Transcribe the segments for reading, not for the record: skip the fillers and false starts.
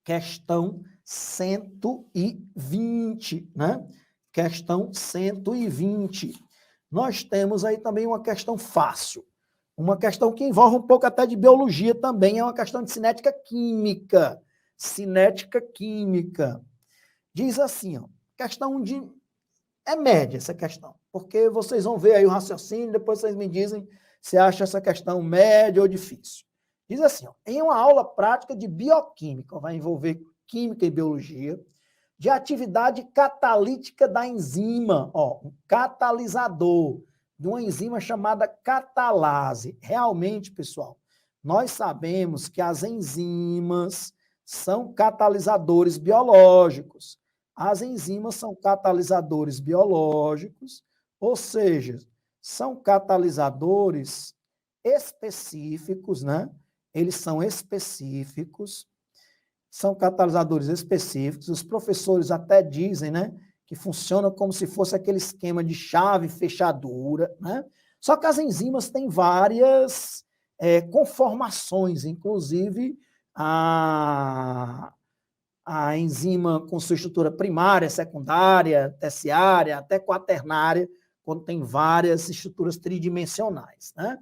questão 120, né? Questão 120. Nós temos aí também uma questão fácil. Uma questão que envolve um pouco até de biologia também, é uma questão de cinética química. Cinética química. Diz assim, ó, questão de... É média essa questão, porque vocês vão ver aí o raciocínio, depois vocês me dizem se acha essa questão média ou difícil. Diz assim, ó, em uma aula prática de bioquímica, vai envolver química e biologia, de atividade catalítica da enzima, ó, um catalisador, de uma enzima chamada catalase. Realmente, pessoal, nós sabemos que as enzimas são catalisadores biológicos. As enzimas são catalisadores biológicos, ou seja, são catalisadores específicos, né? Eles são específicos, são catalisadores específicos. Os professores até dizem, né, que funcionam como se fosse aquele esquema de chave fechadura, né? Só que as enzimas têm várias conformações, inclusive a enzima com sua estrutura primária, secundária, terciária, até quaternária, quando tem várias estruturas tridimensionais, né?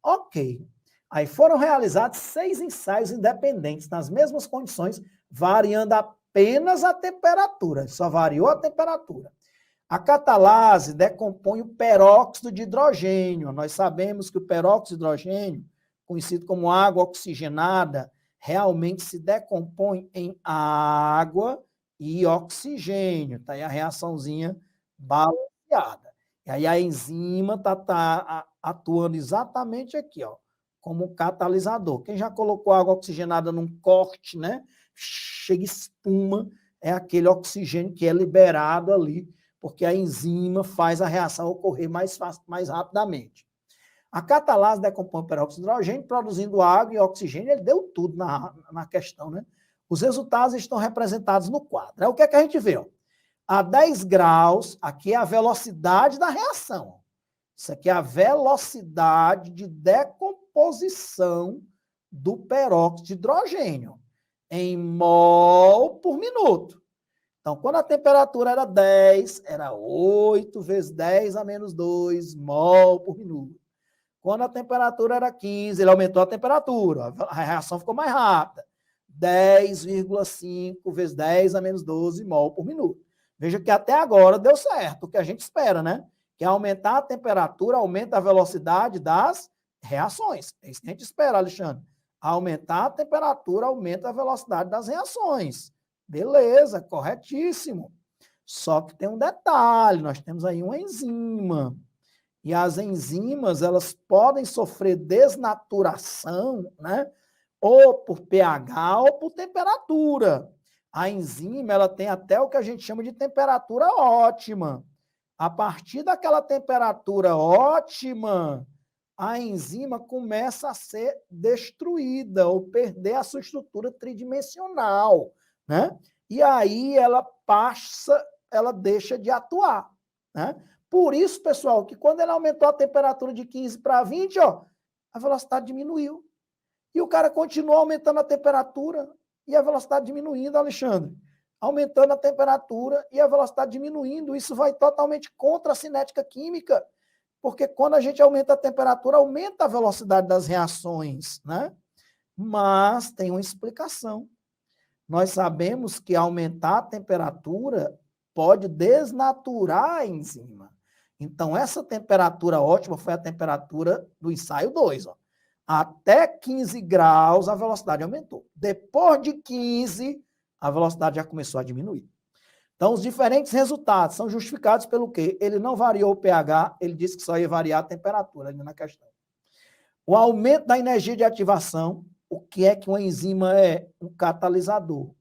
Ok. Aí foram realizados 6 ensaios independentes, nas mesmas condições, variando apenas a temperatura, só variou a temperatura. A catalase decompõe o peróxido de hidrogênio. Nós sabemos que o peróxido de hidrogênio, conhecido como água oxigenada, realmente se decompõe em água e oxigênio. Está aí a reaçãozinha balanceada. E aí a enzima está atuando exatamente aqui, ó, como catalisador. Quem já colocou água oxigenada num corte, né? Chega espuma, é aquele oxigênio que é liberado ali, porque a enzima faz a reação ocorrer mais fácil, mais rapidamente. A catalase decompõe o peróxido de hidrogênio, produzindo água e oxigênio. Ele deu tudo na questão, né? Os resultados estão representados no quadro. Aí o que é que a gente vê? Ó? A 10 graus, aqui é a velocidade da reação. Isso aqui é a velocidade de decomposição do peróxido de hidrogênio em mol por minuto. Então, quando a temperatura era 10, era 8 vezes 10 a menos 2 mol por minuto. Quando a temperatura era 15, ele aumentou a temperatura, a reação ficou mais rápida. 10,5 vezes 10 a menos 12 mol por minuto. Veja que até agora deu certo, o que a gente espera, né? Que aumentar a temperatura aumenta a velocidade das reações. É isso que a gente espera, Alexandre. Aumentar a temperatura aumenta a velocidade das reações. Beleza, corretíssimo. Só que tem um detalhe, nós temos aí uma enzima. E as enzimas, elas podem sofrer desnaturação, né? Ou por pH ou por temperatura. A enzima, ela tem até o que a gente chama de temperatura ótima. A partir daquela temperatura ótima, a enzima começa a ser destruída ou perder a sua estrutura tridimensional, né? E aí ela passa, ela deixa de atuar, né? Por isso, pessoal, que quando ele aumentou a temperatura de 15 para 20, ó, a velocidade diminuiu. E o cara continua aumentando a temperatura e a velocidade diminuindo, Alexandre. Aumentando a temperatura e a velocidade diminuindo. Isso vai totalmente contra a cinética química, porque quando a gente aumenta a temperatura, aumenta a velocidade das reações, né? Mas tem uma explicação. Nós sabemos que aumentar a temperatura pode desnaturar a enzima. Então, essa temperatura ótima foi a temperatura do ensaio 2. Ó. Até 15 graus, a velocidade aumentou. Depois de 15, a velocidade já começou a diminuir. Então, os diferentes resultados são justificados pelo quê? Ele não variou o pH, ele disse que só ia variar a temperatura ali na questão. O aumento da energia de ativação, o que é que uma enzima é? Um catalisador.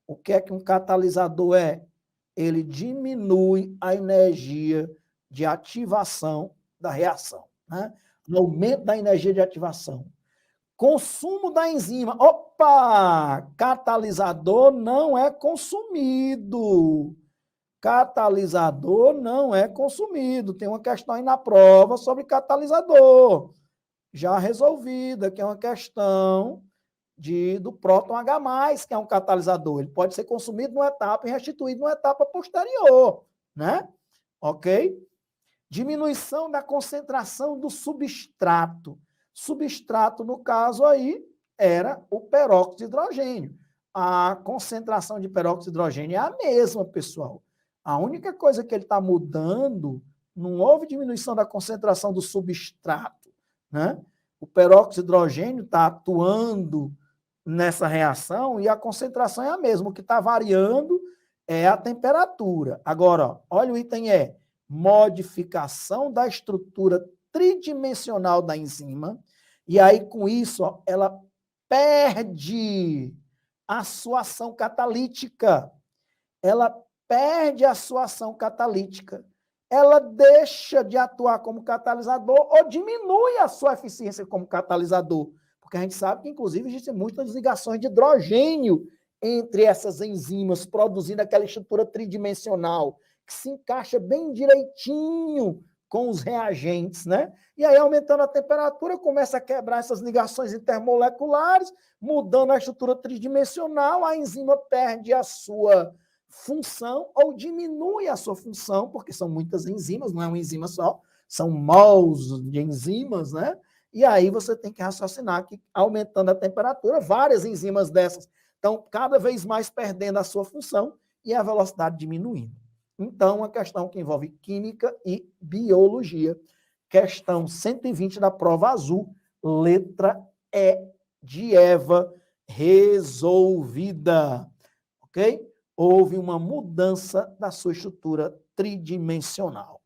O que é que um catalisador é? Ele diminui a energia de ativação da reação, né? O aumento da energia de ativação. Consumo da enzima. Opa! Catalisador não é consumido. Catalisador não é consumido. Tem uma questão aí na prova sobre catalisador. Já resolvida, que é uma questão do próton H+, que é um catalisador. Ele pode ser consumido numa etapa e restituído numa etapa posterior, né? Ok? Diminuição da concentração do substrato. Substrato, no caso aí, era o peróxido de hidrogênio. A concentração de peróxido de hidrogênio é a mesma, pessoal. A única coisa que ele está mudando, não houve diminuição da concentração do substrato, né? O peróxido de hidrogênio está atuando nessa reação e a concentração é a mesma. O que está variando é a temperatura. Agora, ó, olha o item E. Modificação da estrutura tridimensional da enzima. E aí, com isso, ó, ela perde a sua ação catalítica. Ela perde a sua ação catalítica. Ela deixa de atuar como catalisador ou diminui a sua eficiência como catalisador. Porque a gente sabe que, inclusive, existem muitas ligações de hidrogênio entre essas enzimas, produzindo aquela estrutura tridimensional, que se encaixa bem direitinho com os reagentes, né? E aí, aumentando a temperatura, começa a quebrar essas ligações intermoleculares, mudando a estrutura tridimensional, a enzima perde a sua função ou diminui a sua função, porque são muitas enzimas, não é uma enzima só, são mols de enzimas, né? E aí você tem que raciocinar que, aumentando a temperatura, várias enzimas dessas estão cada vez mais perdendo a sua função e a velocidade diminuindo. Então, uma questão que envolve química e biologia. Questão 120 da prova azul, letra E de Eva, resolvida. Ok? Houve uma mudança da sua estrutura tridimensional.